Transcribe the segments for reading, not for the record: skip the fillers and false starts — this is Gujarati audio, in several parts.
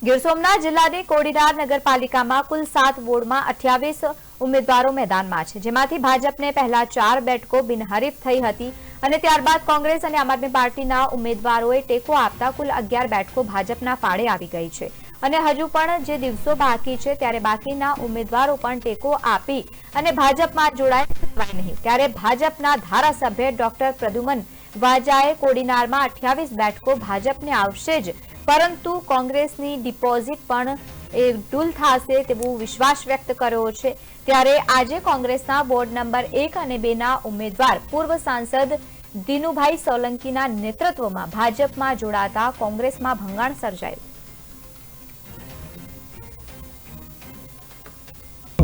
ગીર સોમનાથ જિલ્લાની કોડીનાર નગરપાલિકામાં કુલ 7 વોર્ડમાં 28 ઉમેદવારો મેદાનમાં છે, જેમાંથી ભાજપને પહેલા 4 બેઠકો બિનહરીફ થઈ હતી અને ત્યારબાદ કોંગ્રેસ અને આમ આદમી પાર્ટીના ઉમેદવારોએ ટેકો આપતા કુલ 11 બેઠકો ભાજપના ફાળે આવી ગઈ છે અને હજુ પણ જે દિવસો બાકી છે ત્યારે બાકીના ઉમેદવારો પણ ટેકો આપી અને ભાજપમાં જોડાય નહીં। ત્યારે ભાજપના ધારાસભ્ય ડોક્ટર પ્રદ્યુમન વાજાએ કોડીનારમાં 28 બેઠકો ભાજપને આવશે જ, પરંતુ કોંગ્રેસની ડિપોઝિટ પણ ડૂલ થશે તેવો વિશ્વાસ વ્યક્ત કર્યો છે। ત્યારે આજે કોંગ્રેસના વોર્ડ નંબર 1 અને 2 ના ઉમેદવાર પૂર્વ સાંસદ દિનુભાઈ સોલંકીના નેતૃત્વમાં ભાજપમાં જોડાતા કોંગ્રેસમાં ભંગાણ સર્જાયું।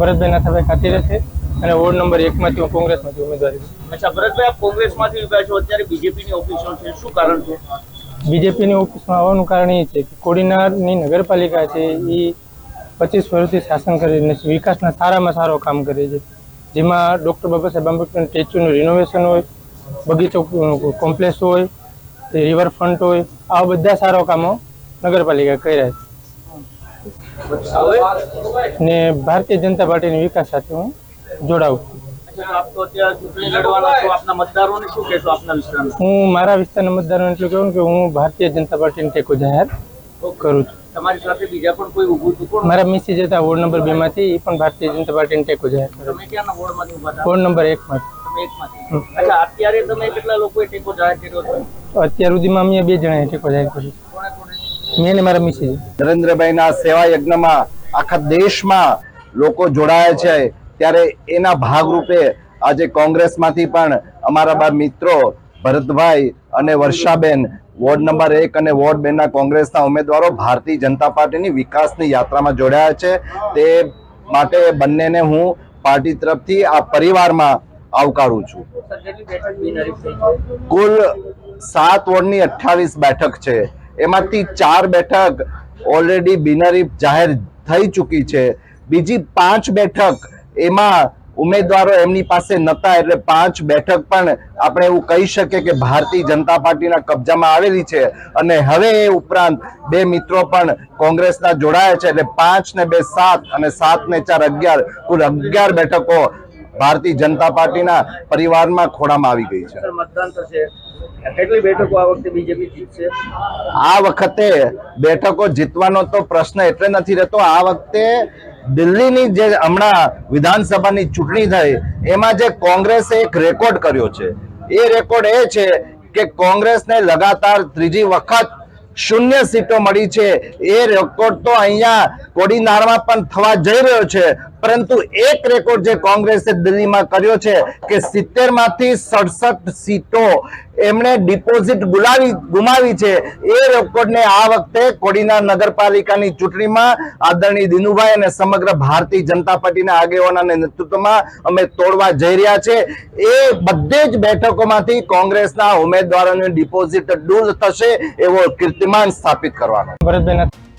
ભરતભાઈ નાથાભાઈ ખાતી રહે અને વોર્ડ નંબર 1 માંથી હું કોંગ્રેસમાંથી ઉમેદવારી। અચ્છા ભરતભાઈ, આપ કોંગ્રેસમાંથી ઉભા છો, અત્યારે બીજેપીની ઓફિસો છે, શું કારણ છે? બીજેપીની ઓફિસમાં આવવાનું કારણ એ છે કે કોડીનારની નગરપાલિકા છે એ 25 વર્ષથી શાસન કરીને વિકાસના સારામાં સારો કામ કરે છે, જેમાં ડૉક્ટર બાબા સાહેબ આંબેડકર સ્ટેચ્યુનું રિનોવેશન હોય, બગીચો કોમ્પ્લેક્સ હોય, રિવરફ્રન્ટ હોય, આવા બધા સારા કામો નગરપાલિકા કર્યા છે ને ભારતીય જનતા પાર્ટીની વિકાસ સાથે હું જોડાઉં છું। હું મારા વિસ્તારના મતદારોને એટલું કહું કે હું ભારતીય જનતા પાર્ટીને ટેકો જાહેર કરું છું। તમારી સાથે બીજા પણ કોઈ ઊભું હતું? મારા મિસી જતા વોર્ડ નંબર 2 માંથી એ પણ ભારતીય જનતા પાર્ટીને ટેકો જાહેર કરે। તમે ક્યાંના વોર્ડમાંથી ઊભા હતા? વોર્ડ નંબર 1 માંથી। તમે 1 માંથી? અચ્છા, અત્યારે તમે કેટલા લોકોએ ટેકો જાહેર કર્યો છે? અત્યાર સુધીમાં અમે 2 જણાએ ટેકો જાહેર કર્યો છે, મેં અને મારા મિસી। નરેન્દ્રભાઈના સેવા યજ્ઞમાં આખા દેશમાં લોકો જોડાયા છે, ત્યારે એના ભાગરૂપે આજે કોંગ્રેસમાંથી પણ અમારા બે મિત્રો ભરતભાઈ અને વર્ષાબેન વોર્ડ નંબર 1 અને વોર્ડ 2 ના કોંગ્રેસના ઉમેદવારો ભારતીય જનતા પાર્ટીની વિકાસની યાત્રામાં જોડાયા છે। તે માટે બંનેને હું પાર્ટી તરફથી આ પરિવારમાં આવકારું છું। કુલ 7 વોર્ડની 28 બેઠક છે, એમાંથી 4 બેઠક ઓલરેડી બિનહરીફ જાહેર થઈ ચૂકી છે, બીજી 5 બેઠક એમાં ઉમેદવારો એમની પાસે નતા, એટલે 5 બેઠક પણ આપણે એવું કહી શકીએ કે ભારતીય જનતા પાર્ટીના કબજામાં આવેલી છે અને હવે એ ઉપરાંત 2 મિત્રો પણ કોંગ્રેસના જોડાયા છે, એટલે 5 ને 2 7 અને 7 ને 4 11 કુલ 11 બેઠકો ભારતીય જનતા પાર્ટીના પરિવારમાં ખોળામાં આવી ગઈ છે। મતદાન થશે, કેટલી બેઠકો આ વખતે બીજેપી જીતશે? આ વખતે બેઠકો જીતવાનો તો પ્રશ્ન એટલે નથી રહેતો। આ વખતે દિલ્હીની જે હમણાં વિધાનસભાની ચૂંટણી થઈ એમાં જે કોંગ્રેસે એક રેકોર્ડ કર્યો છે, એ રેકોર્ડ એ છે કે કોંગ્રેસને લગાતાર 3જી વખત 0 સીટો મળી છે। એ રેકોર્ડ તો અહીંયા કોડીનારમાં પણ થવા જઈ રહ્યો છે, પરંતુ એક રેકોર્ડ જે કોંગ્રેસે દિલ્હીમાં કર્યો છે કે 70 માંથી 67 સીટો એમણે ડિપોઝિટ ગુમાવી છે। એ રેકોર્ડને આ વખતે કોડીનાર નગરપાલિકાની ચૂંટણીમાં આદરણીય દિનુભાઈ અને સમગ્ર ભારતીય જનતા પાર્ટીના આગેવાનોના નેતૃત્વમાં અમે તોડવા જઈ રહ્યા છે। એ બધે જ બેઠકોમાંથી કોંગ્રેસના ઉમેદવારોની ડિપોઝિટ ડૂલ થશે એવો કીર્તિમાન સ્થાપિત કરવાનો। ભરતભાઈ